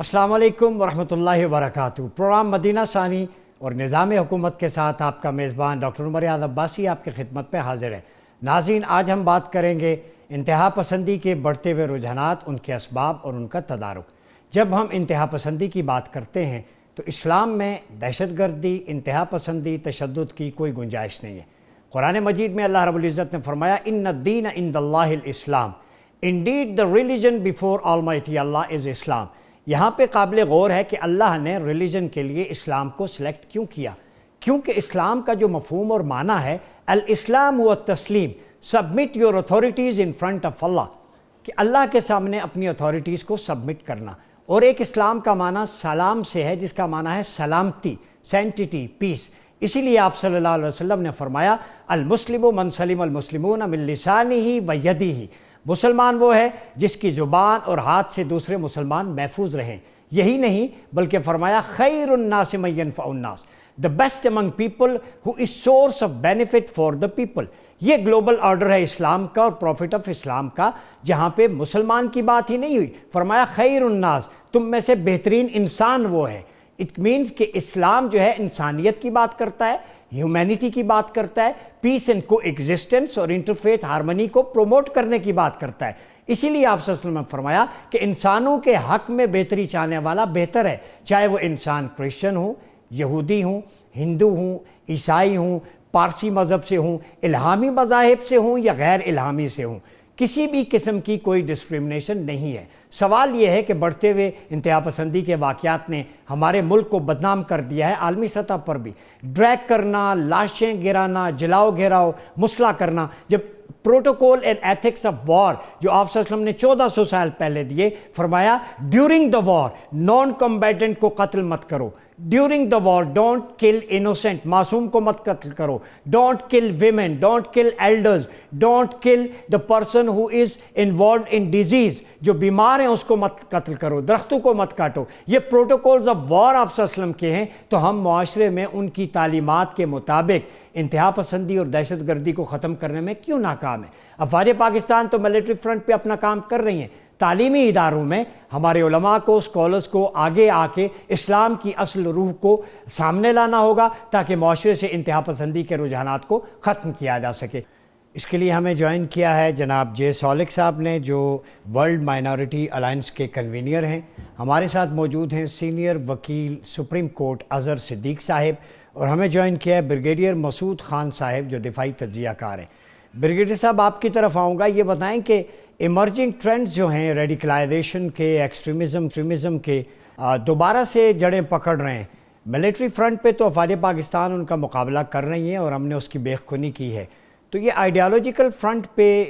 السلام علیکم ورحمۃ اللہ وبرکاتہ۔ پروگرام مدینہ ثانی اور نظام حکومت کے ساتھ آپ کا میزبان ڈاکٹر عمر یاد عباسی آپ کی خدمت پہ حاضر ہے۔ ناظرین، آج ہم بات کریں گے انتہا پسندی کے بڑھتے ہوئے رجحانات، ان کے اسباب اور ان کا تدارک۔ جب ہم انتہا پسندی کی بات کرتے ہیں تو اسلام میں دہشت گردی، انتہا پسندی، تشدد کی کوئی گنجائش نہیں ہے۔ قرآن مجید میں اللہ رب العزت نے فرمایا ان الدین عند اللہ الاسلام، indeed the religion before Almighty Allah is Islam۔ یہاں پہ قابل غور ہے کہ اللہ نے ریلیجن کے لیے اسلام کو سلیکٹ کیوں کیا؟ کیونکہ اسلام کا جو مفہوم اور معنی ہے الاسلام و التسلیم، submit your authorities in front of Allah, کہ اللہ کے سامنے اپنی اتھارٹیز کو سبمٹ کرنا۔ اور ایک اسلام کا معنی سلام سے ہے، جس کا معنی ہے سلامتی، سینٹیٹی، پیس۔ اسی لیے آپ صلی اللہ علیہ وسلم نے فرمایا المسلم من سلم المسلمون من لسانہ و یدہ، مسلمان وہ ہے جس کی زبان اور ہاتھ سے دوسرے مسلمان محفوظ رہیں۔ یہی نہیں بلکہ فرمایا خیر الناس من ینفع الناس، the best among people who is source of benefit for the people۔ یہ گلوبل آرڈر ہے اسلام کا اور پروفٹ آف اسلام کا، جہاں پہ مسلمان کی بات ہی نہیں ہوئی، فرمایا خیر الناس، تم میں سے بہترین انسان وہ ہے۔ اٹ مینس کہ اسلام جو ہے انسانیت کی بات کرتا ہے، ہیومینٹی کی بات کرتا ہے، پیس اینڈ کو ایگزسٹنس اور انٹرفیتھ ہارمنی کو پروموٹ کرنے کی بات کرتا ہے۔ اسی لیے آپ صلی اللہ علیہ وسلم نے فرمایا کہ انسانوں کے حق میں بہتری چاہنے والا بہتر ہے، چاہے وہ انسان کرسچن ہوں، یہودی ہوں، ہندو ہوں، عیسائی ہوں، پارسی مذہب سے ہوں، الہامی مذاہب سے ہوں یا غیر الہامی سے ہوں، کسی بھی قسم کی کوئی ڈسکرمنیشن نہیں ہے۔ سوال یہ ہے کہ بڑھتے ہوئے انتہا پسندی کے واقعات نے ہمارے ملک کو بدنام کر دیا ہے، عالمی سطح پر بھی۔ ڈریگ کرنا، لاشیں گرانا، جلاؤ گھیراؤ، مسلح کرنا، جب protocol and ethics of war جو آپ صلی اللہ علیہ وسلم نے 1400 سال پہلے دیے، فرمایا during the war non combatant کو قتل مت کرو، during the war don't kill innocent, معصوم کو مت قتل کرو، don't kill women, don't kill elders, don't kill the person who is involved in disease, جو بیمار ہیں اس کو مت قتل کرو، درختوں کو مت کاٹو۔ یہ پروٹوکولز آف وار آپ صلی اللہ علیہ وسلم کے ہیں، تو ہم معاشرے میں ان کی تعلیمات کے مطابق انتہا پسندی اور دہشت گردی کو ختم کرنے میں کیوں ناکام ہے؟ افواج پاکستان تو ملٹری فرنٹ پہ اپنا کام کر رہی ہیں، تعلیمی اداروں میں ہمارے علماء کو، اسکالرز کو آگے آ کے اسلام کی اصل روح کو سامنے لانا ہوگا تاکہ معاشرے سے انتہا پسندی کے رجحانات کو ختم کیا جا سکے۔ اس کے لیے ہمیں جوائن کیا ہے جناب جے سولک صاحب نے، جو ورلڈ مائنورٹی الائنس کے کنوینر ہیں۔ ہمارے ساتھ موجود ہیں سینئر وکیل سپریم کورٹ اظہر صدیق صاحب، اور ہمیں جوائن کیا ہے بریگیڈیئر مسعود خان صاحب جو دفاعی تجزیہ کار ہیں۔ بریگیڈیئر صاحب، آپ کی طرف آؤں گا، یہ بتائیں کہ ایمرجنگ ٹرینڈز جو ہیں ریڈیکلائزیشن کے، ایکسٹریمزم کے، دوبارہ سے جڑیں پکڑ رہے ہیں۔ ملٹری فرنٹ پہ تو افواج پاکستان ان کا مقابلہ کر رہی ہیں اور ہم نے اس کی بے خونی کی ہے، تو یہ آئیڈیالوجیکل فرنٹ پہ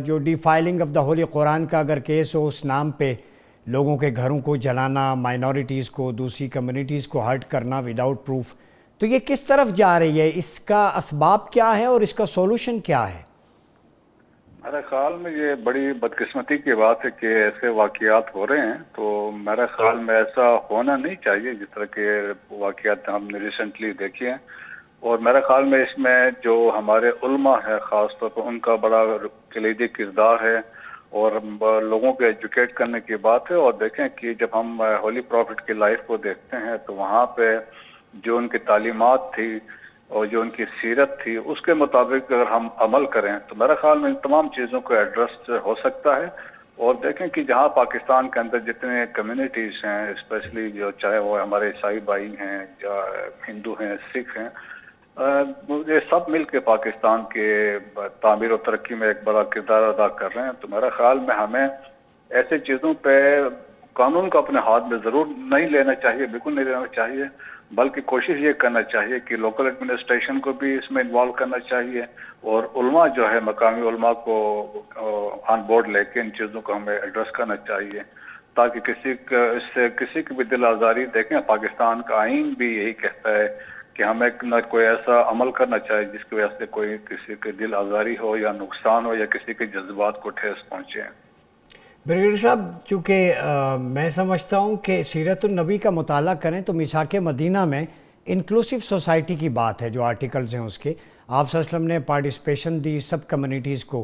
جو defiling of the holy Quran کا اگر کیس ہو، اس نام پہ لوگوں کے گھروں کو جلانا، مائنورٹیز کو، دوسری کمیونٹیز کو ہرٹ کرنا وداؤٹ پروف، تو یہ کس طرف جا رہی ہے؟ اس کا اسباب کیا ہے اور اس کا سولوشن کیا ہے؟ میرے خیال میں یہ بڑی بدقسمتی کی بات ہے کہ ایسے واقعات ہو رہے ہیں، تو میرے خیال میں ایسا ہونا نہیں چاہیے جس طرح کے واقعات ہم نے ریسنٹلی دیکھے ہیں۔ اور میرے خیال میں اس میں جو ہمارے علماء ہیں خاص طور پر ان کا بڑا کلیدی کردار ہے، اور لوگوں کو ایجوکیٹ کرنے کی بات ہے۔ اور دیکھیں کہ جب ہم ہولی پروفٹ کی لائف کو دیکھتے ہیں تو وہاں پہ جو ان کی تعلیمات تھی اور جو ان کی سیرت تھی اس کے مطابق اگر ہم عمل کریں تو میرا خیال میں ان تمام چیزوں کو ایڈریس ہو سکتا ہے۔ اور دیکھیں کہ جہاں پاکستان کے اندر جتنے کمیونٹیز ہیں، اسپیشلی جو چاہے وہ ہمارے عیسائی بھائی ہیں یا ہندو ہیں، سکھ ہیں، یہ سب مل کے پاکستان کے تعمیر و ترقی میں ایک بڑا کردار ادا کر رہے ہیں، تو میرا خیال میں ہمیں ایسے چیزوں پہ قانون کو اپنے ہاتھ میں ضرور نہیں لینا چاہیے، بالکل نہیں لینا چاہیے، بلکہ کوشش یہ کرنا چاہیے کہ لوکل ایڈمنسٹریشن کو بھی اس میں انوالو کرنا چاہیے، اور علماء جو ہے مقامی علماء کو آن بورڈ لے کے ان چیزوں کو ہمیں ایڈریس کرنا چاہیے، تاکہ اس سے کسی کی بھی دل آزاری۔ دیکھیں پاکستان کا آئین بھی یہی کہتا ہے کہ ہمیں نہ کوئی ایسا عمل کرنا چاہیے جس کی وجہ سے کوئی کسی کے دل آزاری ہو یا نقصان ہو یا کسی کے جذبات کو ٹھیس پہنچے۔ بریگیڈیئر صاحب، چونکہ میں سمجھتا ہوں کہ سیرت النبی کا مطالعہ کریں تو میثاق مدینہ میں انکلوسیو سوسائٹی کی بات ہے، جو آرٹیکلز ہیں اس کے، آپ صلی اللہ علیہ وسلم نے پارٹیسپیشن دی سب کمیونٹیز کو۔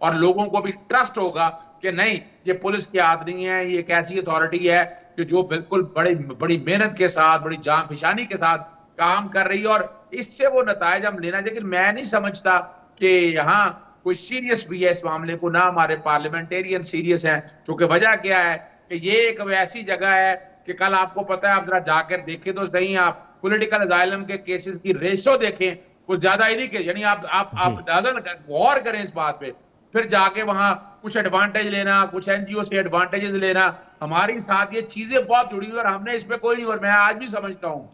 اور لوگوں کو بھی ٹرسٹ ہوگا کہ نہیں یہ پولیس کی آدمی ہے, یہ ایک ایسی اتھارٹی ہے کہ جو بالکل بڑی محنت کے ساتھ, بڑی جان فشانی کے ساتھ کام کر رہی ہے, اور اس سے وہ نتائج ہم لینا. لیکن میں نہیں سمجھتا کہ یہاں کوئی سیریس بھی ہے اس معاملے کو, نہ ہمارے پارلیمنٹیرین سیریس ہیں. چونکہ وجہ کیا ہے کہ یہ ایک ایسی جگہ ہے کہ کل آپ کو پتا ہے, آپ ذرا جا کر دیکھیں تو صحیح, آپ پولیٹیکل اسائلم کے کیسز کی ریشو دیکھیں, کچھ زیادہ ہی نہیں کہ یعنی آپ غور کریں اس بات پہ, پھر جا کے وہاں کچھ ایڈوانٹیج لینا, کچھ این جی او سے ایڈوانٹیجز لینا. ہماری ساتھ یہ چیزیں بہت جڑی ہوئی اور ہم نے اس پہ کوئی نہیں. اور میں آج بھی سمجھتا ہوں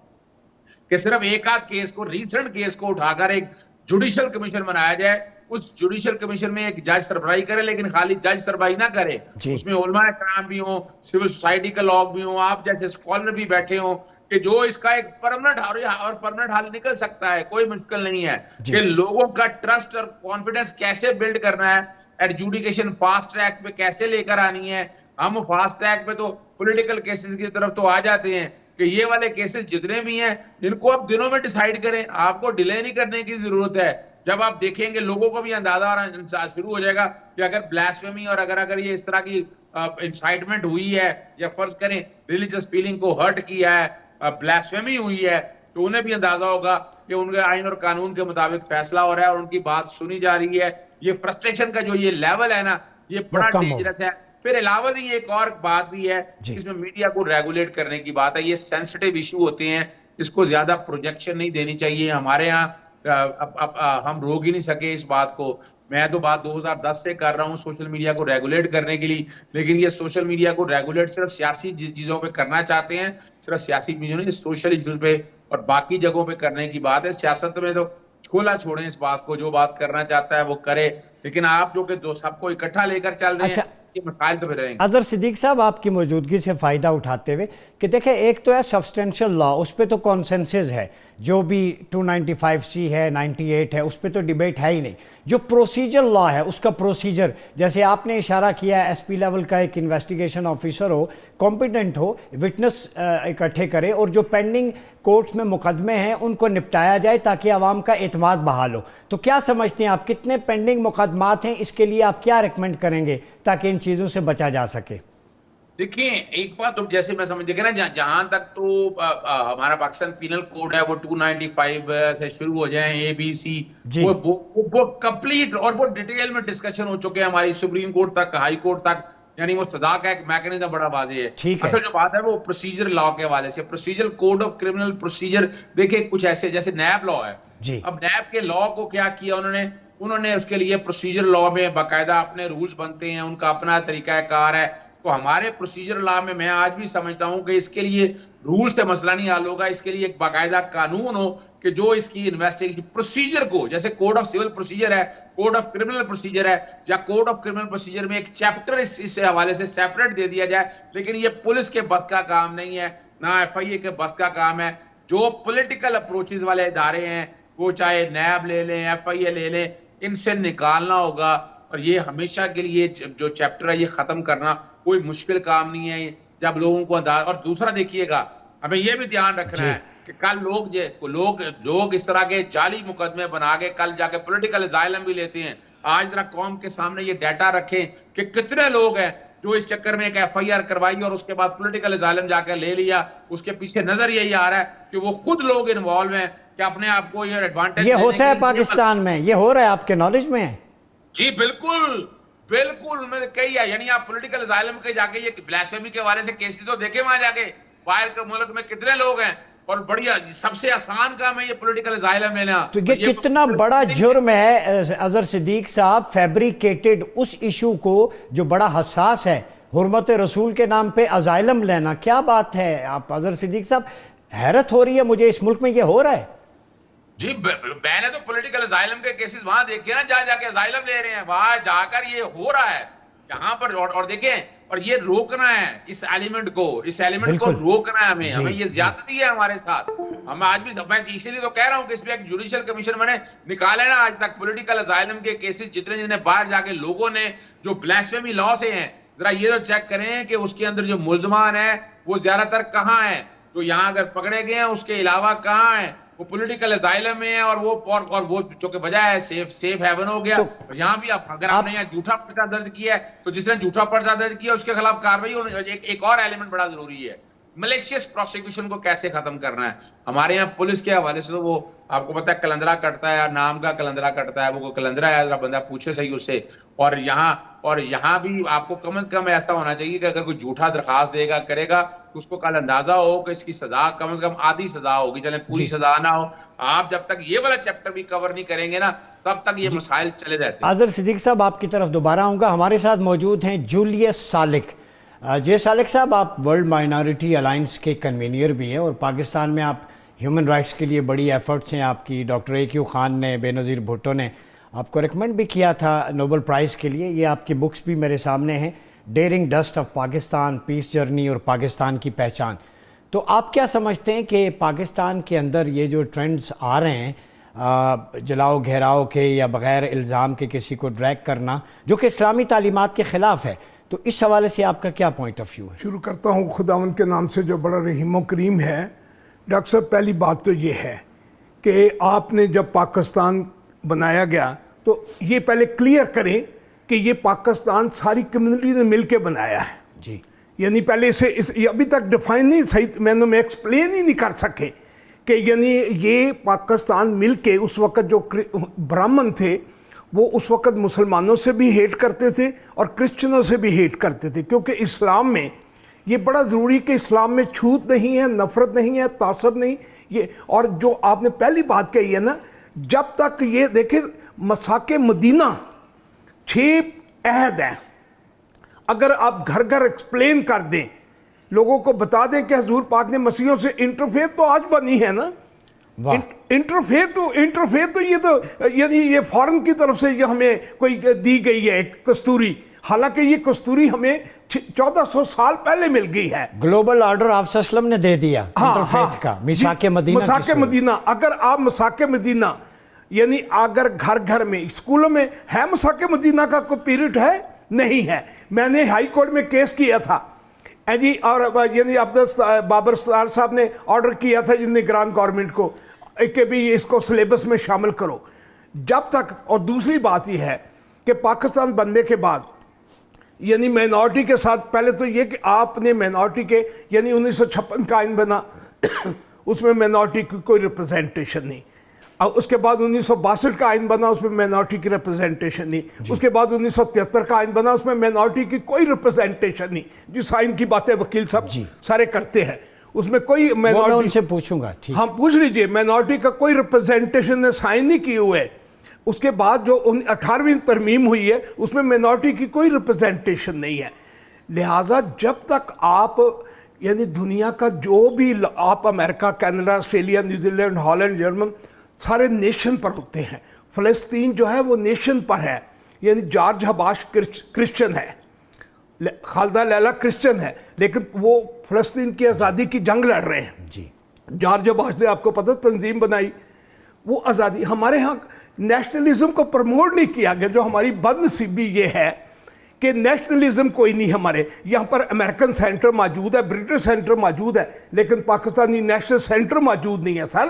کہ صرف ایک آدھ کیس کو, ریسنٹ کیس کو اٹھا کر ایک جوڈیشل کمیشن بنایا جائے, اس جوڈیشل کمیشن میں ایک جج سربراہی کرے, لیکن خالی جج سربراہی نہ کرے, اس میں علماء کرام بھی ہوں, سول سوسائٹی کے لوگ بھی ہوں, آپ جیسے اسکالر بھی بیٹھے ہوں, کہ جو اس کا ایک پرماننٹ حل نکل سکتا ہے. کوئی مشکل نہیں ہے کہ لوگوں کا ٹرسٹ اور کانفیڈنس کیسے بلڈ کرنا ہے, ایڈجوڈیکیشن فاسٹ ٹریک پہ کیسے لے کر آنی ہے. ہم فاسٹ ٹریک پہ تو پولیٹیکل کیسز کی طرف تو آ جاتے ہیں کہ یہ والے کیسز جتنے بھی ہیں ان کو آپ دنوں میں ڈیسائیڈ کریں, آپ کو ڈیلے نہیں کرنے کی ضرورت ہے. جب آپ دیکھیں گے لوگوں کو بھی اندازہ شروع ہو جائے گا کہ اگر بلاسفیمی اور اگر یہ اس طرح کی انسائٹمنٹ ہوئی ہے, یا فرض کریں ریلیجس فیلنگ کو ہرٹ کیا ہے, بلاسفیمی ہوئی ہے, تو انہیں بھی اندازہ ہوگا کہ ان کے آئین اور قانون کے مطابق فیصلہ ہو رہا ہے اور ان کی بات سنی جا رہی ہے. یہ فرسٹریشن کا جو یہ لیول ہے نا, یہ بڑا ڈینجرس ہے. پھر علاوہ نہیں ایک اور بات بھی ہے, اس میں میڈیا کو ریگولیٹ کرنے کی بات ہے. یہ سینسٹیو ایشو ہوتے ہیں, اس کو زیادہ پروجیکشن نہیں دینی چاہیے. ہمارے ہاں ہم روک ہی نہیں سکے اس بات کو. میں تو بات 2010 سے کر رہا ہوں سوشل میڈیا کو ریگولیٹ کرنے کے لیے, لیکن یہ سوشل میڈیا کو ریگولیٹ صرف سیاسی چیزوں پہ کرنا چاہتے ہیں, صرف سیاسی چیزوں نہیں, سوشل ایشوز پہ اور باقی جگہوں پہ کرنے کی بات ہے. سیاست میں تو کھولا چھوڑیں اس بات کو, جو بات کرنا چاہتا ہے وہ کرے, لیکن آپ جو کہ سب کو اکٹھا لے کر چل رہے ہیں, یہ مسائل تو پھر رہیں گے. اظہر صدیق صاحب, آپ کی موجودگی سے فائدہ اٹھاتے ہوئے کہ دیکھیں, ایک تو ہے سبسٹینشل لا, اس پہ تو کانسنسس ہے, جو بھی 295C ہے, 98 ہے, اس پہ تو ڈیبیٹ ہے ہی نہیں. جو پروسیجر لا ہے, اس کا پروسیجر, جیسے آپ نے اشارہ کیا ہے, ایس پی لیول کا ایک انویسٹیگیشن آفیسر ہو, کمپیٹنٹ ہو, وٹنس اکٹھے کرے, اور جو پینڈنگ کورٹ میں مقدمے ہیں ان کو نپٹایا جائے تاکہ عوام کا اعتماد بحال ہو. تو کیا سمجھتے ہیں آپ, کتنے پینڈنگ مقدمات ہیں, اس کے لیے آپ کیا ریکمینڈ کریں گے تاکہ ان چیزوں سے بچا جا سکے؟ دیکھیں, ایک بات تو جیسے میں سمجھ گیا نا, جہاں تک تو ہمارا پاکستان پینل کوڈ ہے وہ 295 سے شروع ہو جائیں, اے بی سی, وہ کمپلیٹ اور وہ ڈیٹیل میں ڈسکشن ہو چکے ہیں ہماری سپریم کورٹ تک, ہائی کورٹ تک, یعنی وہ سزا کا ایک میکنزم بڑا واضح ہے. اصل جو بات ہے وہ پروسیجر لا کے حوالے سے, procedure code of criminal procedure, دیکھیں کچھ ایسے جیسے نیب لا ہے. اب نیب کے لا کو کیا کیا انہوں نے اس کے لیے پروسیجر لا میں باقاعدہ اپنے رولز بنتے ہیں, ان کا اپنا طریقہ کار ہے. تو ہمارے پروسیجر لا میں آج بھی سمجھتا ہوں کہ اس کے لیے رول سے مسئلہ نہیں حل ہوگا, اس کے لیے ایک باقاعدہ قانون ہو کہ جو اس کی انویسٹیگیشن پروسیجر کو, جیسے کوڈ آف سول پروسیجر ہے, کوڈ آف کرمنل پروسیجر ہے, یا کوڈ آف کرمنل پروسیجر میں ایک چیپٹر اس حوالے سے سیپریٹ دے دیا جائے. لیکن یہ پولیس کے بس کا کام نہیں ہے, نہ ایف آئی اے کے بس کا کام ہے. جو پولیٹیکل اپروچز والے ادارے ہیں, وہ چاہے نیب لے لیں, ایف آئی اے لے لیں, ان سے نکالنا ہوگا. اور یہ ہمیشہ کے لیے جو چیپٹر ہے یہ ختم کرنا کوئی مشکل کام نہیں ہے, جب لوگوں کو انداز. اور دوسرا دیکھیے گا, ہمیں یہ بھی دھیان رکھنا ہے کہ کل لوگ اس طرح کے جعلی مقدمے بنا کے کل جا کے پولیٹیکل اسائلم بھی لیتے ہیں. آج ذرا قوم کے سامنے یہ ڈیٹا رکھیں کہ کتنے لوگ ہیں جو اس چکر میں ایک ایف آئی آر کروائی اور اس کے بعد پولیٹیکل اسائلم جا کے لے لیا. اس کے پیچھے نظر یہی آ رہا ہے کہ وہ خود لوگ انوالو ہیں کہ اپنے آپ کو یہ ایڈوانٹیج. یہ ہوتا ہے پاکستان میں, یہ ہو رہا ہے, آپ کے نالج میں ہے؟ جی بالکل بالکل, میں نے کہی ہے. یعنی آپ پولیٹیکل اسائلم کے جا کے یہ بلاسفیمی کے حوالے سے کیسز تو دیکھیں, وہاں جا کے باہر کے ملک میں کتنے لوگ ہیں, اور بڑھیا سب سے آسان کام ہے یہ پولیٹیکل اسائلم لینا. تو یہ کتنا بڑا جرم ہے اظہر صدیق صاحب, فیبریکیٹڈ اس ایشو کو جو بڑا حساس ہے, حرمت رسول کے نام پہ اسائلم لینا. کیا بات ہے آپ اظہر صدیق صاحب, حیرت ہو رہی ہے مجھے, اس ملک میں یہ ہو رہا ہے. جی میں نے تو پولیٹیکل اسائلم کے کیسز وہاں دیکھے نا, جا کے اسائلم لے رہے ہیں, وہاں جا کر یہ ہو رہا ہے یہاں پر. اور دیکھیں, اور یہ روکنا ہے اس ایلیمنٹ کو روکنا ہے ہمیں یہ زیادتی ہے ہمارے ساتھ. ہم آج بھی, میں اسی لیے تو کہہ رہا ہوں کہ اس میں ایک جوڈیشل کمیشن میں نے نکالے نا آج تک پولیٹیکل اسائلم کے کیسز جتنے باہر جا کے لوگوں نے جو بلاسفیمی لا سے ہیں, ذرا یہ تو چیک کریں کہ اس کے اندر جو ملزمان ہیں وہ زیادہ تر کہاں ہیں, جو یہاں اگر پکڑے گئے ہیں اس کے علاوہ کہاں ہیں. وہ پولیٹیکل اسائلم میں ہے اور وہ جو کہ وجہ ہے سیف ہیون ہو گیا. اور یہاں بھی اگر آپ نے یہاں جھوٹا پرچہ درج کیا ہے تو جس نے جھوٹا پرچہ درج کیا اس کے خلاف کارروائی ہونی. ایک اور ایلیمنٹ بڑا ضروری ہے, ملیشیس پروسیکیوشن کو کیسے ختم کرنا ہے. ہمارے یہاں پولیس کے حوالے سے تو وہ آپ کو پتا ہے کلندرا کٹتا ہے, نام کا کلندرا کٹتا ہے, وہ کلندرا ہے, ذرا بندہ پوچھے صحیح اس سے. اور یہاں بھی آپ کو کم از کم ایسا ہونا چاہیے کہ اگر کوئی جھوٹا درخواست دے گا کرے گا تو اس کو کل اندازہ ہو کہ اس کی سزا کم از کم آدھی سزا ہوگی, چلیں پوری سزا نہ ہو. آپ جب تک یہ والا چیپٹر بھی کور نہیں کریں گے نا تب تک یہ مسائل چلے رہتے ہیں. آذر صدیق صاحب آپ کی طرف دوبارہ آؤں گا. ہمارے ساتھ موجود ہیں جولیس سالک. جے سالک صاحب, آپ ورلڈ مائنارٹی الائنس کے کنوینئر بھی ہیں اور پاکستان میں آپ ہیومن رائٹس کے لیے بڑی ایفرٹس ہیں آپ کی. ڈاکٹر AQ خان نے, بے نظیر بھٹو نے آپ کو ریکمنڈ بھی کیا تھا نوبل پرائز کے لیے. یہ آپ کی بکس بھی میرے سامنے ہیں, daring dust of Pakistan, peace journey اور پاکستان کی پہچان. تو آپ کیا سمجھتے ہیں کہ پاکستان کے اندر یہ جو ٹرینڈز آ رہے ہیں جلاؤ گھیراؤ کے یا بغیر الزام کے کسی کو ڈریگ کرنا, جو کہ اسلامی تعلیمات کے خلاف ہے, تو اس حوالے سے آپ کا کیا پوائنٹ آف ویو ہے؟ شروع کرتا ہوں خداوند کے نام سے جو بڑا رحیم و کریم ہے. ڈاکٹر صاحب, پہلی بات تو یہ ہے کہ آپ نے جب پاکستان بنایا گیا تو یہ پہلے کلیئر کریں کہ یہ پاکستان ساری کمیونٹی نے مل کے بنایا ہے. جی, یعنی پہلے یہ ابھی تک ڈیفائن نہیں صحیح میں ایکسپلین ہی نہیں کر سکے کہ یعنی یہ پاکستان مل کے اس وقت جو برہمن تھے وہ اس وقت مسلمانوں سے بھی ہیٹ کرتے تھے اور کرسچنوں سے بھی ہیٹ کرتے تھے, کیونکہ اسلام میں یہ بڑا ضروری کہ اسلام میں چھوت نہیں ہے, نفرت نہیں ہے, تعصب نہیں. یہ اور جو آپ نے پہلی بات کہی ہے نا, جب تک یہ دیکھیں مساک مدینہ 6 عہد ہیں, اگر آپ گھر گھر ایکسپلین کر دیں, لوگوں کو بتا دیں کہ حضور پاک نے مسیحیوں سے انٹرفیت تو آج بنی ہے نا, انٹرفیت تو یہ تو یعنی یہ فارن کی طرف سے یہ ہمیں کوئی دی گئی ہے کستوری, حالانکہ یہ کستوری ہمیں 1400 سال پہلے مل گئی ہے. گلوبل آرڈر آپ صلی اللہ علیہ وسلم نے دے دیا انٹرفیت کا, مساک مدینہ. مساک مدینہ, اگر آپ مساک مدینہ یعنی اگر گھر گھر میں اسکولوں میں ہے مساک مدینہ کا کوئی پیریڈ ہے نہیں ہے. میں نے ہائی کورٹ میں کیس کیا تھا جی, اور یعنی بابر صاحب نے آرڈر کیا تھا نگران گورنمنٹ کو کہ بھی اس کو سلیبس میں شامل کرو. جب تک, اور دوسری بات یہ ہے کہ پاکستان بننے کے بعد یعنی مائنارٹی کے ساتھ پہلے تو یہ کہ آپ نے مائنارٹی کے یعنی 1956 کا آئین بنا, اس میں مائنارٹی کی کوئی ریپرزینٹیشن نہیں. اور اس کے بعد 1962 کا آئین بنا, اس میں مائنارٹی کی ریپرزینٹیشن نہیں. اس کے بعد 1973 کا آئین بنا, اس میں مائنارٹی کی کوئی ریپرزینٹیشن نہیں. جس آئین کی باتیں وکیل صاحب سارے کرتے ہیں اس میں کوئی میں ان سے پوچھوں گا. ہاں پوچھ لیجئے, مائنارٹی کا کوئی ریپرزینٹیشن نے سائن نہیں کیے ہوئے. اس کے بعد جو 18ویں ترمیم ہوئی ہے اس میں مائنارٹی کی کوئی ریپرزینٹیشن نہیں ہے. لہٰذا جب تک آپ یعنی دنیا کا جو بھی آپ America, Canada, Australia, New Zealand, Holland, German سارے نیشن پر ہوتے ہیں. فلسطین جو ہے وہ نیشن پر ہے, یعنی جارج حباش کرسچن ہے, خالدہ لیلہ کرسچن ہے, لیکن وہ فلسطین کی آزادی کی جنگ لڑ رہے ہیں. جی, جارج حباش نے آپ کو پتہ تنظیم بنائی, وہ آزادی. ہمارے ہاں نیشنلزم کو پروموٹ نہیں کیا گیا. جو ہماری بدنصیبی یہ ہے کہ نیشنلزم کوئی نہیں ہمارے یہاں پر. امریکن سینٹر موجود ہے, برٹش سینٹر موجود ہے, لیکن پاکستانی نیشنل سینٹر موجود نہیں ہے. سر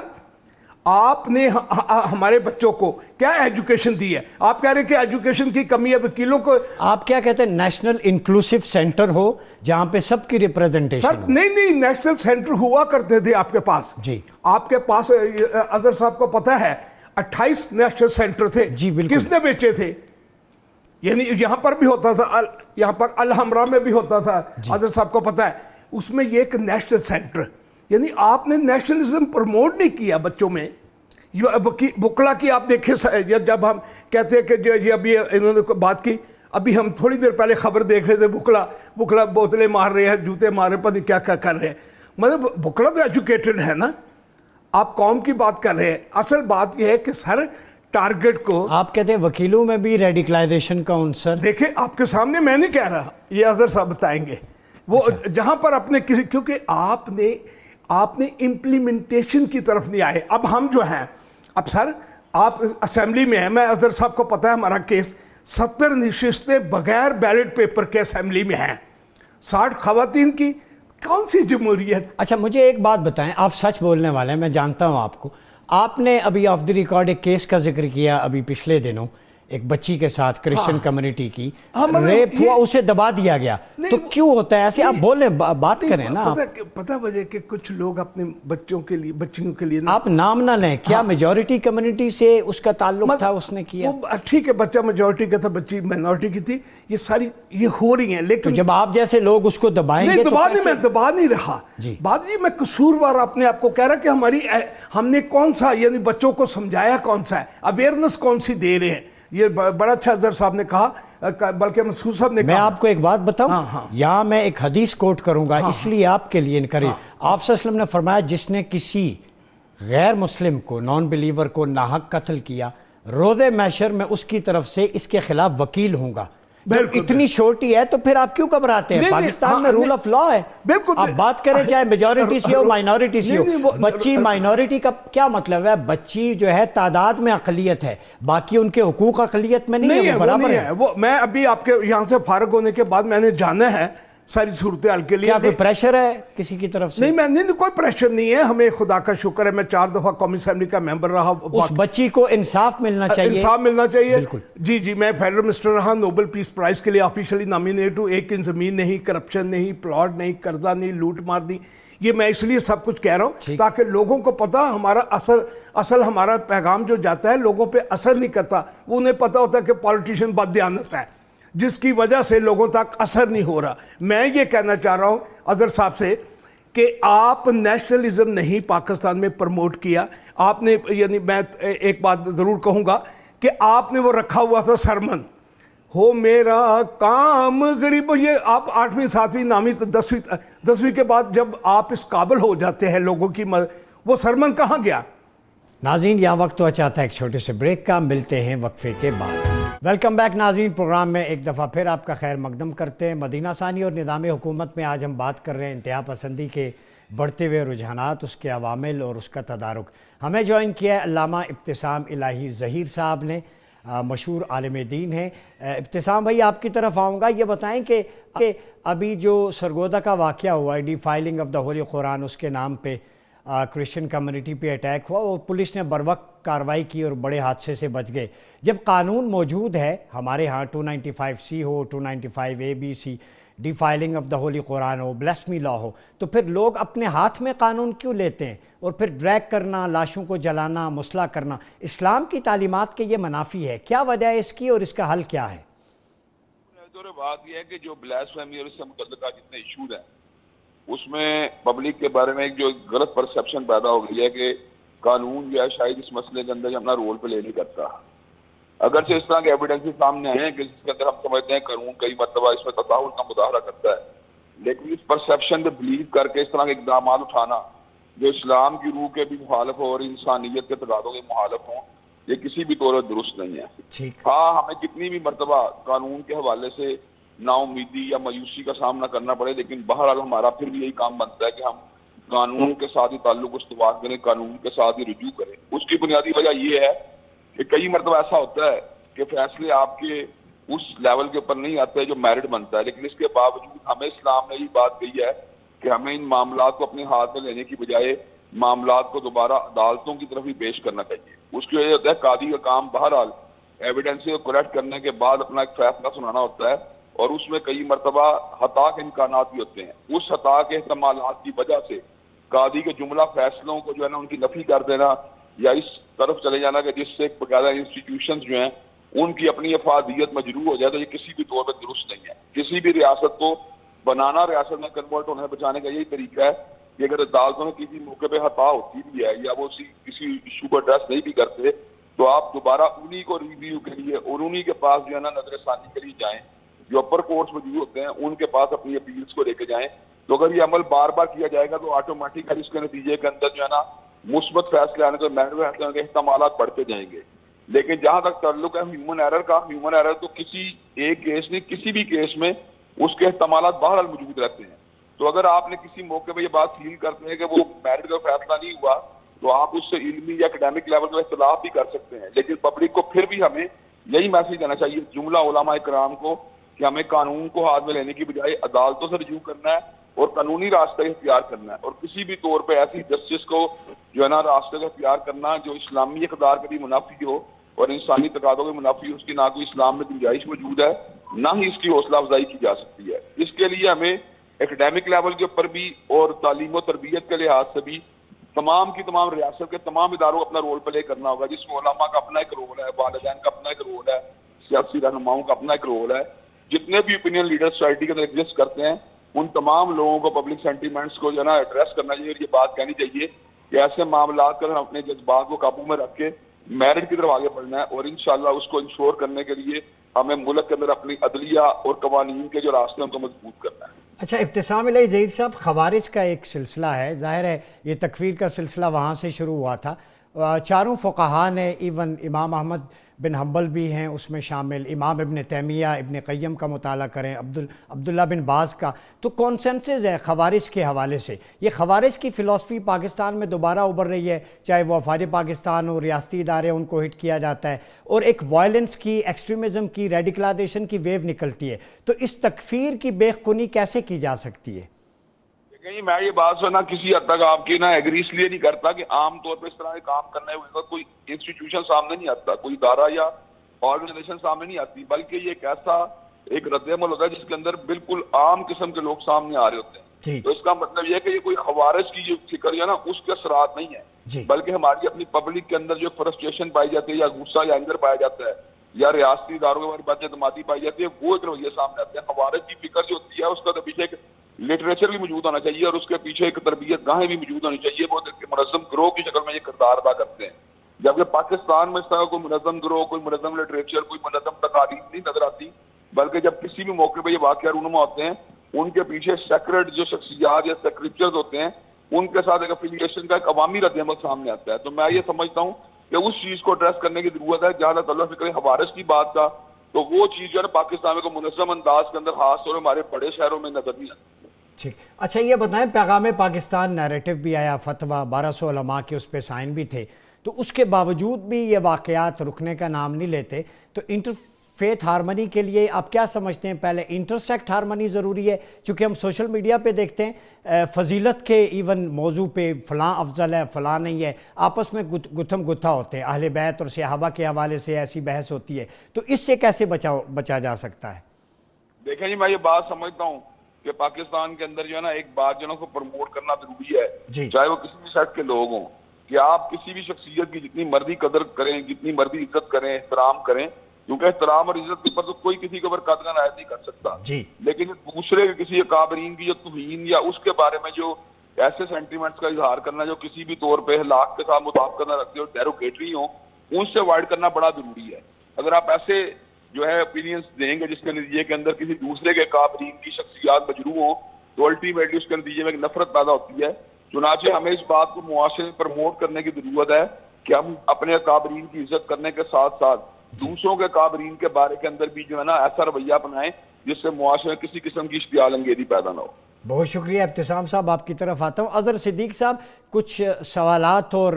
آپ نے ہمارے بچوں کو کیا ایجوکیشن دی ہے؟ آپ کہہ رہے ہیں کہ ایجوکیشن کی کمی ہے, وکیلوں کو آپ کیا کہتے ہیں نیشنل انکلوسیو سینٹر ہو جہاں پہ سب کی ریپرزنٹیشن ہو؟ نہیں, نیشنل سینٹر ہوا کرتے تھے آپ کے پاس. جی, آپ کے پاس اظہر صاحب کو پتہ ہے 28 نیشنل سینٹر تھے. جی بالکل. کس نے بیچے تھے؟ یعنی یہاں پر بھی ہوتا تھا, یہاں پر الحمرا میں بھی ہوتا تھا. اظہر صاحب کو پتہ ہے اس میں یہ ایک نیشنل سینٹر, یعنی آپ نے نیشنلزم پروموٹ نہیں کیا بچوں میں. بکلا کی آپ دیکھیں, جب ہم کہتے ہیں کہ یہ ابھی انہوں نے بات کی, ابھی ہم تھوڑی دیر پہلے خبر دیکھ رہے تھے, بکلا بوتلیں مار رہے ہیں, جوتے مار رہے ہیں, پتہ نہیں کیا کیا کر رہے ہیں. مطلب بکلا تو ایجوکیٹڈ ہے نا. آپ قوم کی بات کر رہے ہیں. اصل بات یہ ہے کہ سر ٹارگٹ کو آپ کہتے ہیں وکیلوں میں بھی ریڈیکلائزیشن کا عنصر. دیکھیں آپ کے سامنے میں نہیں کہہ رہا, یہ اظہر صاحب بتائیں گے. وہ جہاں پر اپنے کسی, کیونکہ آپ نے امپلیمنٹیشن کی طرف نہیں آئے. اب ہم جو ہیں, اب سر آپ اسمبلی میں ہیں, میں اظہر صاحب کو پتہ ہے ہمارا کیس 70 نشستیں بغیر بیلٹ پیپر کے اسمبلی میں ہیں, 60 خواتین کی. کون سی جمہوریت؟ اچھا مجھے ایک بات بتائیں, آپ سچ بولنے والے ہیں, میں جانتا ہوں آپ کو. آپ نے ابھی آف دی ریکارڈ ایک کیس کا ذکر کیا ابھی پچھلے دنوں، ایک بچی کے ساتھ کرسچن کمیونٹی کی ریپ ہوا، اسے دبا دیا گیا، تو کیوں ہوتا ہے ایسے؟ آپ بولیں، بات کریں نا. پتہ وجہ کہ کچھ لوگ اپنے بچوں کے لیے، بچیوں کے لیے، آپ نام نہ لیں، کیا میجورٹی کمیونٹی سے اس کا تعلق تھا؟ اس نے کیا، ٹھیک ہے، بچہ میجورٹی کا تھا، بچی مائنورٹی کی تھی، یہ ساری یہ ہو رہی ہیں، لیکن جب آپ جیسے لوگ اس کو دبائیں گے تو میں دبا نہیں رہا بات جی، میں قصوروار اپنے آپ کو کہہ رہا کہ ہم نے کون سا، یعنی بچوں کو سمجھایا کون سا ہے، اویئرنس کون سی دے رہے ہیں. یہ بڑا اچھا اظہر صاحب نے کہا، بلکہ مسعود صاحب نے کہا. میں آپ کو ایک بات بتاؤں، یہاں میں ایک حدیث کوٹ کروں گا، اس لیے آپ کے لیے انکریج. آپ صلی اللہ علیہ وسلم نے فرمایا جس نے کسی غیر مسلم کو، نان بلیور کو ناحق قتل کیا، روز محشر میں اس کی طرف سے اس کے خلاف وکیل ہوں گا. جب اتنی چھوٹی ہے تو پھر آپ کیوں گھبراتے ہیں؟ پاکستان میں رول آف لا ہے. آپ بات کریں چاہے میجورٹی سے ہو مائنورٹی سے ہو. بچی مائنورٹی کا کیا مطلب ہے؟ بچی جو ہے تعداد میں اقلیت ہے، باقی ان کے حقوق اقلیت میں نہیں ہے، وہ برابر ہے. میں ابھی آپ کے یہاں سے فارغ ہونے کے بعد میں نے جانا ہے ساری صورتحال کے لیے. کیا کوئی پریشر ہے کسی کی طرف سے؟ نہیں، کوئی پریشر نہیں ہے. ہمیں خدا کا شکر ہے، میں 4 دفعہ قومی اسمبلی کا ممبر رہا. اس بچی کو انصاف ملنا چاہیے، انصاف ملنا چاہیے. بالکل. جی، میں فیڈرل منسٹر رہا، نوبل پیس پرائز کے لیے آفیشلی نامینیٹ ہوں. ایک زمین نہیں، کرپشن نہیں، پلاٹ نہیں، قرضہ نہیں، لوٹ مار دی. یہ میں اس لیے سب کچھ کہہ رہا ہوں تاکہ لوگوں کو پتا ہمارا اصل ہمارا پیغام جو جاتا ہے لوگوں پہ اثر نہیں کرتا. وہ انہیں پتا ہوتا ہے کہ پالیٹیشین بددیانت ہے، جس کی وجہ سے لوگوں تک اثر نہیں ہو رہا. میں یہ کہنا چاہ رہا ہوں اظہر صاحب سے کہ آپ نیشنلزم نہیں پاکستان میں پروموٹ کیا. آپ نے، یعنی میں ایک بات ضرور کہوں گا کہ آپ نے وہ رکھا ہوا تھا سرمن، ہو میرا کام غریب. یہ آپ 8ویں 7ویں 9ویں 10ویں کے بعد جب آپ اس قابل ہو جاتے ہیں لوگوں کی وہ سرمن کہاں گیا؟ ناظرین، یہاں وقت ہوا چاہتا ہے ایک چھوٹے سے بریک کا، ملتے ہیں وقفے کے بعد. ویلکم بیک ناظرین، پروگرام میں ایک دفعہ پھر آپ کا خیر مقدم کرتے ہیں. مدینہ ثانی اور نظام حکومت میں آج ہم بات کر رہے ہیں انتہا پسندی کے بڑھتے ہوئے رجحانات، اس کے عوامل اور اس کا تدارک. ہمیں جوائن کیا ہے علامہ ابتسام الہی ظہیر صاحب نے، مشہور عالم دین ہیں. ابتسام بھائی، آپ کی طرف آؤں گا. یہ بتائیں کہ ابھی جو سرگودا کا واقعہ ہوا ہے، defiling of the holy Quran, اس کے نام پہ کرسچن کمیونٹی پہ اٹیک ہوا، اور پولیس نے بروقت کارروائی کی اور بڑے حادثے سے بچ گئے. جب قانون موجود ہے ہمارے ہاں، 295C ہو، 295ABC، defiling of the holy Quran ہو، بلیسمی لا ہو، تو پھر لوگ اپنے ہاتھ میں قانون کیوں لیتے ہیں اور پھر ڈریگ کرنا، لاشوں کو جلانا، مسلح کرنا؟ اسلام کی تعلیمات کے یہ منافی ہے. کیا وجہ ہے اس کی اور اس کا حل کیا ہے؟ بات یہ ہے کہ جو بلیسفیمی اور اس سے متعلقہ جتنے ایشوز ہیں اس میں پبلک کے بارے میں ایک جو غلط پرسیپشن پیدا ہو گئی ہے کہ قانون جو ہے شاید اس مسئلے کے اندر اپنا رول پلے نہیں کرتا. اگرچہ اس طرح کے ایویڈنس سامنے آئے ہیں کہ جس کے اندر ہم سمجھتے ہیں قانون کئی مرتبہ اس میں تساہل کا مظاہرہ کرتا ہے، لیکن اس پرسیپشن پہ بلیو کر کے اس طرح کے اقدامات اٹھانا جو اسلام کی روح کے بھی مخالف ہو اور انسانیت کے تقاضوں کے مخالف ہوں، یہ کسی بھی طور پر درست نہیں ہے. ہاں، ہمیں کتنی بھی مرتبہ قانون کے حوالے سے نا امیدی یا مایوسی کا سامنا کرنا پڑے، لیکن بہرحال ہمارا پھر بھی یہی کام بنتا ہے کہ ہم قانون کے ساتھ ہی تعلق استوار کریں، قانون کے ساتھ ہی رجوع کریں. اس کی بنیادی وجہ یہ ہے کہ کئی مرتبہ ایسا ہوتا ہے کہ فیصلے آپ کے اس لیول کے اوپر نہیں آتے جو میرٹ بنتا ہے، لیکن اس کے باوجود ہمیں اسلام نے یہ بات کہی ہے کہ ہمیں ان معاملات کو اپنے ہاتھ میں لینے کی بجائے معاملات کو دوبارہ عدالتوں کی طرف ہی پیش کرنا چاہیے. اس کی وجہ ہوتا ہے قاضی کا کام بہرحال ایویڈنس کو کلیکٹ کرنے کے بعد اپنا ایک فیصلہ سنانا ہوتا ہے، اور اس میں کئی مرتبہ خطا کے امکانات بھی ہوتے ہیں. اس خطا کے احتمالات کی وجہ سے قاضی کے جملہ فیصلوں کو جو ہے نا ان کی نفی کر دینا یا اس طرف چلے جانا کہ جس سے باقاعدہ انسٹیٹیوشنز جو ہیں ان کی اپنی افادیت مجروح ہو جائے، تو یہ کسی بھی طور پر درست نہیں ہے. کسی بھی ریاست کو بنانا، ریاست میں کنورٹ ہونے بچانے کا یہی طریقہ ہے کہ اگر عدالتوں میں کسی موقع پہ خطا ہوتی بھی ہے یا وہ کسی ایشو کو ایڈریس نہیں بھی کرتے، تو آپ دوبارہ انہی کو ریویو کے لیے اور انہی کے پاس جو ہے نا نظر ثانی کے لیے جائیں. جو اپر کورٹس موجود ہوتے ہیں ان کے پاس اپنی اپیلز کو لے کے جائیں. تو اگر یہ عمل بار بار کیا جائے گا تو آٹومیٹکلی اس کے نتیجے کے اندر جو ہے نا مثبت فیصلے آنے کے احتمالات بڑھتے جائیں گے. لیکن جہاں تک تعلق ہے ہیومن ایرر کا، ہیومن ایرر تو کسی ایک کیس نہیں، کسی بھی کیس میں اس کے احتمالات بہرحال موجود رہتے ہیں. تو اگر آپ نے کسی موقع پہ یہ بات فیل کرتے ہیں کہ وہ میرٹ کا فیصلہ نہیں ہوا، تو آپ اس سے علمی یا اکیڈیمک لیول کا اختلاف بھی کر سکتے ہیں. لیکن پبلک کو پھر بھی ہمیں یہی میسج دینا چاہیے، جملہ علماء کرام کو، کہ ہمیں قانون کو ہاتھ میں لینے کی بجائے عدالتوں سے رجوع کرنا ہے اور قانونی راستہ اختیار کرنا ہے, اور کسی بھی طور پہ ایسی جسٹس کو جو ہے نا راستہ کا اختیار کرنا جو اسلامی اقدار کے بھی منافی ہو اور انسانی تقاضوں کے منافی ہو, اس کی نہ کوئی اسلام میں گنجائش موجود ہے, نہ ہی اس کی حوصلہ افزائی کی جا سکتی ہے. اس کے لیے ہمیں ایکڈیمک لیول کے اوپر بھی اور تعلیم و تربیت کے لحاظ سے بھی تمام کی تمام ریاست کے تمام اداروں کو اپنا رول پلے کرنا ہوگا, جس میں علماء کا اپنا ایک رول ہے, والدین کا اپنا ایک رول ہے, سیاسی رہنماؤں کا اپنا ایک رول ہے. جتنے بھی اوپینین لیڈر سوسائٹی کے اندر ایگزسٹ کرتے ہیں ان تمام لوگوں کو پبلک سینٹیمنٹس کو جو ہے نا ایڈریس کرنا چاہیے, اور یہ بات کہنی چاہیے کہ ایسے معاملات کا اپنے جذبات کو قابو میں رکھ کے میرٹ کی طرف آگے بڑھنا ہے, اور انشاءاللہ اس کو انشور کرنے کے لیے ہمیں ملک کے اندر اپنی عدلیہ اور قوانین کے جو راستے ہیں ان کو مضبوط کرنا ہے. اچھا ابتسام الہی ظہیر صاحب, خوارج کا ایک سلسلہ ہے, ظاہر ہے یہ تکفیر کا سلسلہ وہاں سے شروع ہوا تھا. چاروں فقہا نے, ایون امام احمد بن حنبل بھی ہیں اس میں شامل, امام ابن تیمیہ, ابن قیم کا مطالعہ کریں, عبداللہ بن باز کا, تو کونسنسز ہے خوارج کے حوالے سے. یہ خوارج کی فلسفی پاکستان میں دوبارہ ابھر رہی ہے, چاہے وہ افواج پاکستان ہو, ریاستی ادارے ان کو ہٹ کیا جاتا ہے, اور ایک وائلنس کی, ایکسٹریمزم کی, ریڈیکلائزیشن کی ویو نکلتی ہے. تو اس تکفیر کی بے خونی کیسے کی جا سکتی ہے؟ میں یہ بات سنا کسی حد تک آپ کی نا ایگری اس لیے نہیں کرتا کہ عام طور پہ اس طرح کے کام کرنے ہوئے کوئی انسٹیٹیوشن سامنے نہیں آتا, کوئی ادارہ یا آرگنائزیشن سامنے نہیں آتی, بلکہ یہ ایک ایسا ایک رد عمل ہوتا ہے جس کے اندر بالکل عام قسم کے لوگ سامنے آ رہے ہوتے ہیں. تو اس کا مطلب یہ ہے کہ یہ کوئی خوارج کی جو فکر ہے نا اس کے اثرات نہیں ہے, بلکہ ہماری اپنی پبلک کے اندر جو فرسٹریشن پائی جاتی ہے یا غصہ یا اینگر پایا جاتا ہے یا ریاستی اداروں کے بارے میں اعتمادی پائی جاتی ہے, وہ ایک رویہ سامنے آتے ہیں. خوارج کی فکر جو ہوتی ہے اس کا تو پیچھے ایک لٹریچر بھی موجود ہونا چاہیے اور اس کے پیچھے ایک تربیت گاہیں بھی موجود ہونی چاہیے. وہ منظم گروہ کی شکل میں یہ کردار ادا کرتے ہیں, جبکہ پاکستان میں اس طرح کوئی منظم گروہ, کوئی منظم لٹریچر, کوئی منظم تقاریر نہیں نظر آتی, بلکہ جب کسی بھی موقع پہ یہ واقعہ رونما ہوتے ہیں ان کے پیچھے سیکرڈ جو شخصیات یا سیکریچرز ہوتے ہیں ان کے ساتھ ایک افیلیشن کا ایک عوامی رد عمل سامنے آتا ہے. تو میں یہ سمجھتا ہوں کہ اس چیز کو ایڈریس کرنے کی ضرورت ہے. جہاں تعلق فکر خوارج کی بات کا, تو وہ چیز جو ہے پاکستان میں کو منظم انداز کے اندر خاص طور ہمارے بڑے شہروں میں نظر نہیں آتی. ٹھیک. اچھا یہ بتائیں, پیغام پاکستان نیریٹو بھی آیا, فتویٰ 1200 علماء کے اس پہ سائن بھی تھے, تو اس کے باوجود بھی یہ واقعات رکنے کا نام نہیں لیتے. تو انٹر فیتھ ہارمنی کے لیے آپ کیا سمجھتے ہیں؟ پہلے انٹرسیکٹ ہارمنی ضروری ہے, چونکہ ہم سوشل میڈیا پہ دیکھتے ہیں فضیلت کے ایون موضوع پہ فلاں افضل ہے فلاں نہیں ہے, آپس میں گتھم گتھا ہوتے ہیں, اہل بیت اور صحابہ کے حوالے سے ایسی بحث ہوتی ہے. تو اس سے کیسے بچا جا سکتا ہے؟ دیکھیں جی, میں یہ بات سمجھتا ہوں کہ پاکستان کے اندر جو ہے نا ایک بات جو ہے نا کو پروموٹ کرنا ضروری ہے, چاہے وہ کسی بھی سیٹ کے لوگ ہوں, کہ آپ کسی بھی شخصیت کی جتنی مرضی قدر کریں, جتنی مرضی عزت کریں, احترام کریں, کیونکہ احترام اور عزت کے اوپر تو کوئی کسی کے اوپر قدر عنایت نہیں کر سکتا. لیکن دوسرے کے کسی اکابرین کی جو توہین یا اس کے بارے میں جو ایسے سینٹیمنٹس کا اظہار کرنا جو کسی بھی طور پہ ہلاک کے ساتھ مطابقت نہ رکھتے ہو, ڈیروگیٹری ہوں, ان سے اوائڈ کرنا بڑا ضروری ہے. اگر آپ ایسے جو ہے اوپینینس دیں گے جس کے نتیجے کے اندر کسی دوسرے کے کابرین کی شخصیات مجروح ہوں, تو الٹیمیٹلی اس کے نتیجے میں ایک نفرت پیدا ہوتی ہے. چنانچہ ہمیں اس بات کو معاشرے میں پروموٹ کرنے کی ضرورت ہے کہ ہم اپنے کابرین کی عزت کرنے کے ساتھ ساتھ دوسروں کے کابرین کے بارے کے اندر بھی جو ہے نا ایسا رویہ اپنائیں جس سے معاشرے میں کسی قسم کی اشتعال انگیزی پیدا نہ ہو. بہت شکریہ ابتسام صاحب, آپ کی طرف آتا ہوں. اظہر صدیق صاحب, کچھ سوالات اور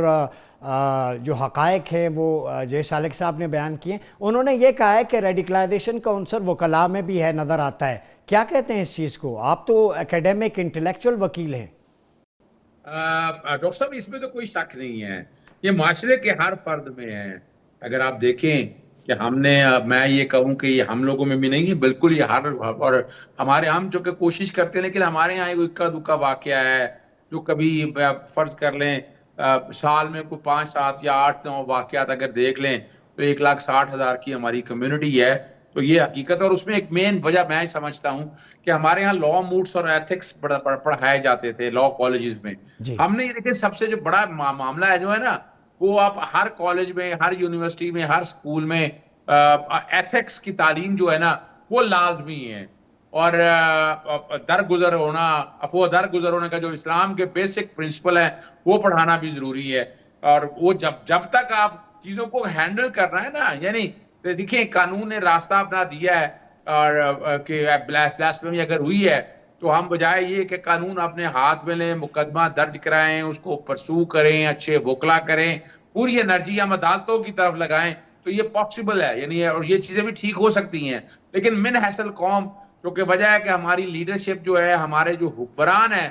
جو حقائق ہیں وہ جے سالک صاحب نے بیان کیے. انہوں نے یہ کہا ہے کہ ریڈیکلائزیشن کا عنصر وکلاء میں بھی ہے, نظر آتا ہے. کیا کہتے ہیں اس چیز کو؟ آپ تو اکیڈمک انٹلیکچوئل وکیل ہیں. ڈاکٹر صاحب اس میں تو کوئی شک نہیں ہے, یہ معاشرے کے ہر فرد میں ہے. اگر آپ دیکھیں کہ ہم نے, میں یہ کہوں کہ یہ ہم لوگوں میں بھی نہیں ہے, بالکل یہ ہر, اور ہمارے ہم جو کہ کوشش کرتے ہیں, لیکن ہمارے یہاں ایک اکا دکا واقعہ ہے جو کبھی فرض کر لیں سال میں کوئی 5 7 یا 8 9 واقعات اگر دیکھ لیں تو 1,60,000 کی ہماری کمیونٹی ہے. تو یہ حقیقت, اور اس میں ایک مین وجہ میں سمجھتا ہوں کہ ہمارے ہاں لا موڈس اور ایتھکس پڑھائے جاتے تھے لا کالجز میں. ہم نے یہ دیکھیں سب سے جو بڑا معاملہ ہے جو ہے نا, وہ آپ ہر کالج میں, ہر یونیورسٹی میں, ہر سکول میں ایتھکس کی تعلیم جو ہے نا وہ لازمی ہے. اور درگزر ہونا, افو درگزر ہونے کا جو اسلام کے بیسک پرنسپل ہیں وہ پڑھانا بھی ضروری ہے. اور وہ جب تک آپ چیزوں کو ہینڈل کر رہے ہیں نا, یعنی دیکھیں قانون نے راستہ اپنا دیا ہے, اور کہ بلاسفیمی اگر ہوئی ہے تو ہم بجائے یہ کہ قانون اپنے ہاتھ میں لیں, مقدمہ درج کرائیں, اس کو پرسو کریں, اچھے وکلا کریں, پوری انرجی ہم عدالتوں کی طرف لگائیں, تو یہ پاسبل ہے. یعنی اور یہ چیزیں بھی ٹھیک ہو سکتی ہیں. لیکن من حیث القوم کیونکہ وجہ ہے کہ ہماری لیڈرشپ جو ہے, ہمارے جو حکمران ہیں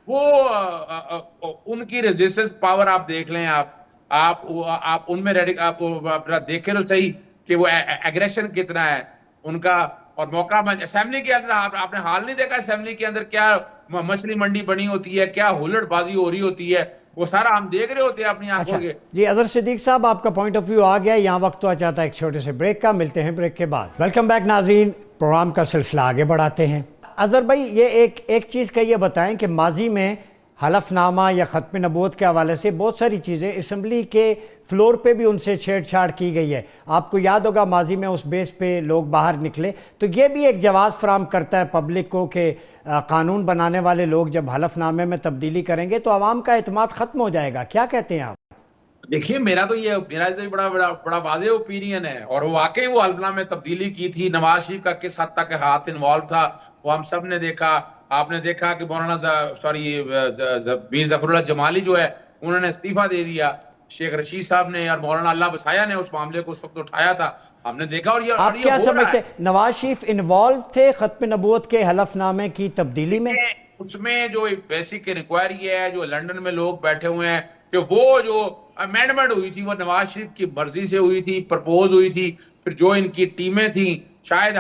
وہ ان کی ریزسٹنس پاور آپ دیکھ لیں, آپ ان میں دیکھیں تو صحیح کہ وہ ایگریشن کتنا ہے ان کا. اور موقع میں اسمبلی کے اندر آپ نے حال نہیں دیکھا اسمبلی کے اندر کیا مچھلی منڈی بنی ہوتی ہے, کیا ہلڑ بازی ہو رہی ہوتی ہے, وہ سارا ہم دیکھ رہے ہوتے ہیں اپنی آنکھوں کے. جی اظہر صدیق صاحب, آپ کا پوائنٹ آف ویو آ گیا, یہاں وقت تو آ جاتا ہے ایک چھوٹے سے بریک کا. ملتے ہیں بریک کے بعد. ویلکم بیک ناظرین, پروگرام کا سلسلہ آگے بڑھاتے ہیں. اظہر بھائی, یہ ایک چیز کا یہ بتائیں کہ ماضی میں حلف نامہ یا ختم نبوت کے حوالے سے بہت ساری چیزیں اسمبلی کے فلور پہ بھی ان سے چھیڑ چھاڑ کی گئی ہے. آپ کو یاد ہوگا ماضی میں اس بیس پہ لوگ باہر نکلے, تو یہ بھی ایک جواز فراہم کرتا ہے پبلک کو کہ قانون بنانے والے لوگ جب حلف نامے میں تبدیلی کریں گے تو عوام کا اعتماد ختم ہو جائے گا. کیا کہتے ہیں آپ؟ دیکھیے میرا تو بڑا واضح اوپینین ہے, اور واقعی وہ حلف نامے میں تبدیلی کی تھی. نواز شریف کا کس حد تک ہاتھ انوالو تھا وہ ہم سب نے دیکھا. آپ نے دیکھا کہ مولانا میر ظفر اللہ جمالی جو ہے انہوں نے استعفیٰ دے دیا, شیخ رشید صاحب نے اور مولانا اللہ بسایا نے اس معاملے کو اس وقت اٹھایا تھا, ہم نے دیکھا. اور یہ آپ کیا سمجھتے ہیں, نواز شریف انوالو تھے ختم نبوت کے حلف نامے کی تبدیلی میں؟ اس میں جو بیسک انکوائری ہے, جو لنڈن میں لوگ بیٹھے ہوئے ہیں, کہ وہ جو امینڈمنٹ ہوئی تھی وہ نواز شریف کی مرضی سے ہوئی تھی, پرپوز ہوئی تھی. پھر جو ان کی ٹیمیں تھیں, شاہد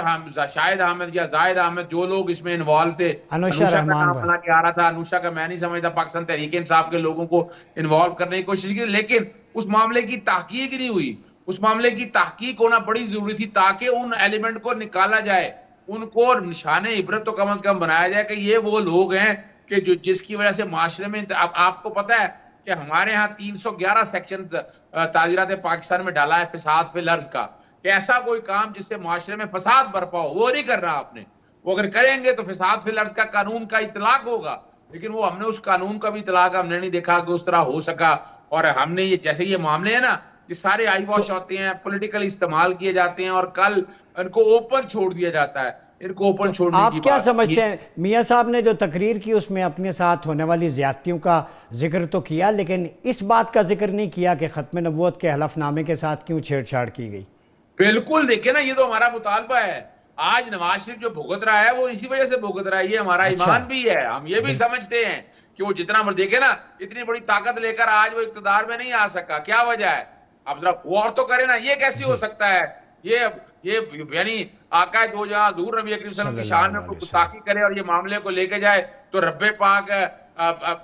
احمد یا زاہد احمد, جو لوگ اس میں انوالو تھے, انوشا کا نام بنا کے آ رہا تھا. انوشا کا میں نہیں سمجھتا پاکستان تحریک انصاف کے لوگوں کو انوالو کرنے کی کوشش کی, لیکن اس معاملے کی تحقیق نہیں ہوئی. اس معاملے کی تحقیق ہونا بڑی ضروری تھی تاکہ ان ایلیمنٹ کو نکالا جائے, ان کو نشان عبرت تو کم از کم بنایا جائے کہ یہ وہ لوگ ہیں کہ جس کی وجہ سے معاشرے میں, آپ کو پتہ ہے کہ ہمارے ہاں 311 سیکشن تعزیرات پاکستان میں ڈالا ہے فساد فی الارض کا, کہ ایسا کوئی کام جس سے معاشرے میں فساد برپا ہو وہ نہیں کر رہا آپ نے. وہ اگر کریں گے تو فساد فی الارض کا قانون کا اطلاق ہوگا, لیکن وہ ہم نے اس قانون کا بھی اطلاق ہم نے نہیں دیکھا کہ اس طرح ہو سکا. اور ہم نے یہ جیسے یہ معاملے ہیں نا, یہ سارے آئی واش ہوتے ہیں, پولیٹیکل استعمال کیے جاتے ہیں, اور کل ان کو اوپن چھوڑ دیا جاتا ہے. ان کو اوپن چھوڑنے کی آپ بات کیا سمجھتے ہیں, میاں صاحب نے جو تقریر کی اس میں اپنے ساتھ ہونے والی زیادتیوں کا ذکر تو کیا, لیکن اس بات کا ذکر نہیں کیا کہ ختم نبوت کے حلف نامے کے ساتھ کیوں چھیڑ چھاڑ کی گئی؟ بالکل, دیکھیں نا, یہ تو ہمارا مطالبہ ہے. آج نواز شریف جو بھگت رہا ہے وہ اسی وجہ سے بھگت رہا ہے, یہ ہمارا ایمان بھی ہے. ہم یہ بھی سمجھتے ہیں کہ وہ جتنا دیکھیں نا, اتنی بڑی طاقت لے کر آج وہ اقتدار میں نہیں آ سکا. کیا وجہ ہے؟ اب ذرا غور تو کرے نا, یہ کیسے ہو سکتا ہے؟ یہ یعنی آقا دو جہاں حضور نبی اکرم صلی اللہ علیہ وسلم کی شان میں کوئی گستاخی کرے اور یہ معاملے کو لے کے جائے تو رب پاک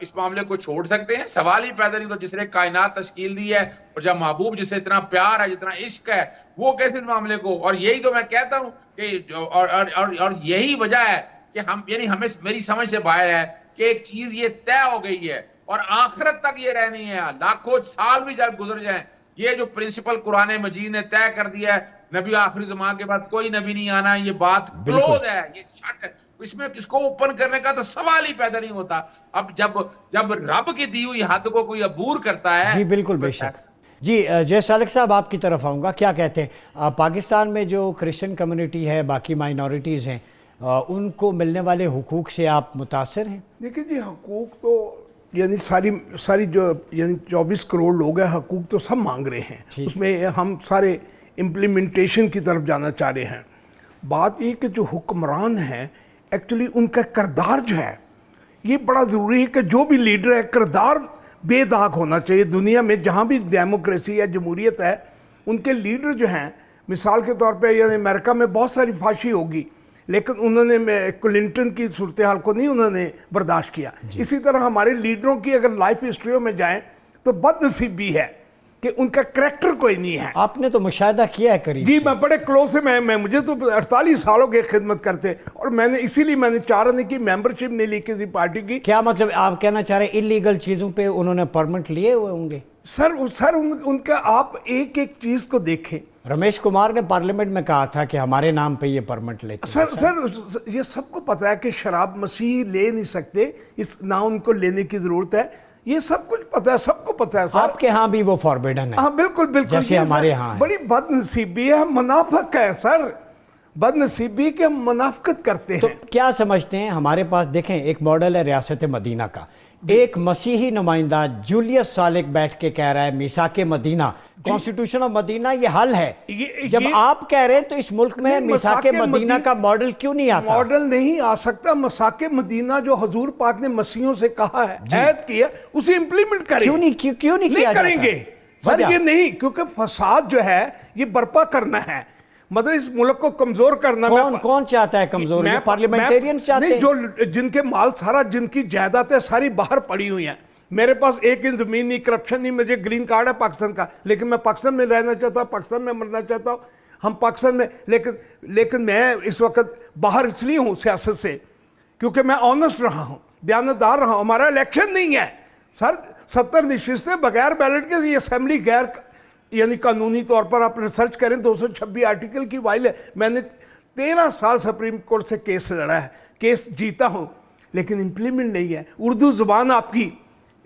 اس معاملے کو چھوڑ سکتے ہیں؟ سوال ہی پیدا نہیں. تو جس نے کائنات تشکیل دی ہے اور جب محبوب جسے اتنا پیار ہے, جتنا عشق ہے, وہ کیسے اس معاملے کو. اور یہی تو میں کہتا ہوں کہ اور یہی وجہ ہے کہ ہم یعنی ہمیں میری سمجھ سے باہر ہے کہ ایک چیز یہ طے ہو گئی ہے اور آخرت تک یہ رہنی ہے, لاکھوں سال بھی جب گزر جائیں. یہ جو پرنسپل قرآن مجید نے طے کر دیا ہے, نبی آخری زمان کے بعد کوئی نبی نہیں آنا, یہ بات کلوز ہے, یہ شٹ ہے. اس میں کس کو اوپن کرنے کا تو سوال ہی پیدا نہیں ہوتا. اب جب رب کی دی ہوئی حد کو کوئی عبور کرتا ہے. جی بالکل, بے شک. جی جے سالک صاحب, آپ کی طرف آؤں گا. کیا کہتے ہیں, پاکستان میں جو کرسچن کمیونٹی ہے, باقی مائنورٹیز ہیں, ان کو ملنے والے حقوق سے آپ متاثر ہیں؟ دیکھیں جی, حقوق تو یعنی ساری جو یعنی 24 کروڑ لوگ ہیں, حقوق تو سب مانگ رہے ہیں. اس میں ہم سارے امپلیمنٹیشن کی طرف جانا چاہ رہے ہیں. بات یہ کہ جو حکمران ہیں ایکچولی ان کا کردار جو ہے یہ بڑا ضروری ہے کہ جو بھی لیڈر ہے کردار بے داغ ہونا چاہیے. دنیا میں جہاں بھی ڈیموکریسی یا جمہوریت ہے, ان کے لیڈر جو ہیں, مثال کے طور پہ یعنی امریکہ میں بہت ساری پھانسی ہوگی, لیکن انہوں نے کلنٹن کی صورتحال کو نہیں انہوں نے برداشت کیا. اسی طرح ہمارے لیڈروں کی اگر لائف ہسٹریوں میں جائیں تو بد نصیبی ہے کہ ان کا کریکٹر کوئی نہیں ہے. آپ نے تو مشاہدہ کیا ہے قریب جی, سے. میں بڑے کلوز سے میں مجھے تو 48 سالوں کی خدمت کرتے, اور میں نے اسی لیے میں نے 4 آنے کی ممبرشپ نہیں لی کسی پارٹی کی. کیا مطلب آپ کہنا چاہ رہے ہیں انلیگل چیزوں پہ انہوں نے پرمٹ لیے ہوئے ہوں گے؟ سر ان کا آپ ایک چیز کو دیکھیں. رمیش کمار نے پارلیمنٹ میں کہا تھا کہ ہمارے نام پہ یہ پرمٹ لیتے ہیں. سر یہ سب کو پتا ہے کہ شراب مسیح لے نہیں سکتے, نہ ان کو لینے کی ضرورت ہے, یہ سب کچھ پتا ہے, سب کو پتا ہے. آپ کے ہاں بھی وہ فاربیڈن ہے؟ ہاں بالکل, جیسے ہمارے ہاں. بڑی بد نصیبی ہے, منافق ہے سر, بد نصیبی کہ ہم منافقت کرتے ہیں. تو کیا سمجھتے ہیں, ہمارے پاس دیکھیں ایک ماڈل ہے ریاست مدینہ کا, ایک مسیحی نمائندہ جولیس سالک بیٹھ کے کہہ رہا ہے میثاق مدینہ، کانسٹیٹیوشن آف مدینہ یہ حل ہے۔ جب آپ کہہ رہے ہیں تو اس ملک میں میثاق مدینہ کا ماڈل کیوں نہیں آتا؟ ماڈل نہیں آ سکتا۔ میثاق مدینہ جو حضور پاک نے مسیحوں سے کہا ہے، عہد کیا، اسے امپلیمنٹ کریں۔ کیوں نہیں کیا کریں گے سر، یہ نہیں، کیونکہ فساد جو ہے یہ برپا کرنا ہے، مطلب اس ملک کو کمزور کرنا۔ کون چاہتا ہے کمزور؟ پارلیمنٹیرینز چاہتے ہیں، جو جن کے مال سارا، جن کی جائیدادیں ساری باہر پڑی ہوئی ہیں۔ میرے پاس ایک انچ زمین نہیں، کرپشن نہیں، مجھے گرین کارڈ ہے پاکستان کا، لیکن میں پاکستان میں رہنا چاہتا ہوں، پاکستان میں مرنا چاہتا ہوں، ہم پاکستان میں، لیکن میں اس وقت باہر اس لیے ہوں سیاست سے کیونکہ میں آنسٹ رہا ہوں، دیانتدار رہا ہوں۔ ہمارا الیکشن نہیں ہے سر، 70 نشستیں بغیر بیلٹ کے، یہ اسمبلی غیر یعنی قانونی طور پر آپ ریسرچ کریں، 226 آرٹیکل کی وائل ہے۔ میں نے 13 سال سپریم کورٹ سے کیس لڑا ہے، کیس جیتا ہوں، لیکن امپلیمنٹ نہیں ہے۔ اردو زبان آپ کی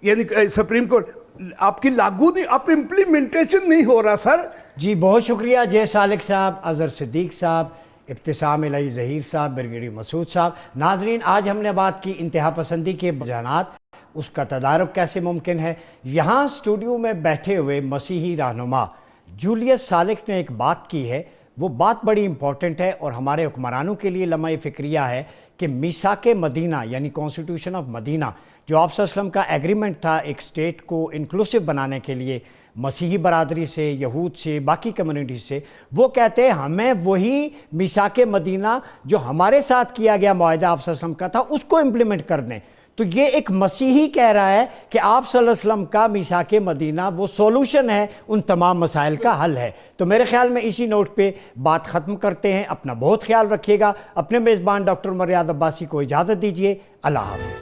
یعنی سپریم کورٹ آپ کی لاگو نہیں، آپ امپلیمنٹیشن نہیں ہو رہا سر۔ جی بہت شکریہ جے سالک صاحب، اظہر صدیق صاحب، ابتسام الہی ظہیر صاحب، بریگیڈیئر مسعود صاحب۔ ناظرین، آج ہم نے بات کی انتہا پسندی کے رجحانات، اس کا تدارک کیسے ممکن ہے۔ یہاں اسٹوڈیو میں بیٹھے ہوئے مسیحی رہنما جولیس سالک نے ایک بات کی ہے، وہ بات بڑی امپورٹنٹ ہے اور ہمارے حکمرانوں کے لیے لمحہ فکریہ ہے کہ میثاق مدینہ یعنی کانسٹیٹیوشن آف مدینہ جو آپ صلی اللہ علیہ وسلم کا ایگریمنٹ تھا ایک سٹیٹ کو انکلوسیو بنانے کے لیے، مسیحی برادری سے، یہود سے، باقی کمیونٹی سے، وہ کہتے ہیں ہمیں وہی میثاق مدینہ جو ہمارے ساتھ کیا گیا معاہدہ آپ صلی اللہ علیہ وسلم کا تھا اس کو امپلیمنٹ کر دیں۔ تو یہ ایک مسیحی کہہ رہا ہے کہ آپ صلی اللہ علیہ وسلم کا میثاق مدینہ وہ سولوشن ہے، ان تمام مسائل کا حل ہے۔ تو میرے خیال میں اسی نوٹ پہ بات ختم کرتے ہیں۔ اپنا بہت خیال رکھیے گا، اپنے میزبان ڈاکٹر عمر ریاض عباسی کو اجازت دیجیے۔ اللہ حافظ۔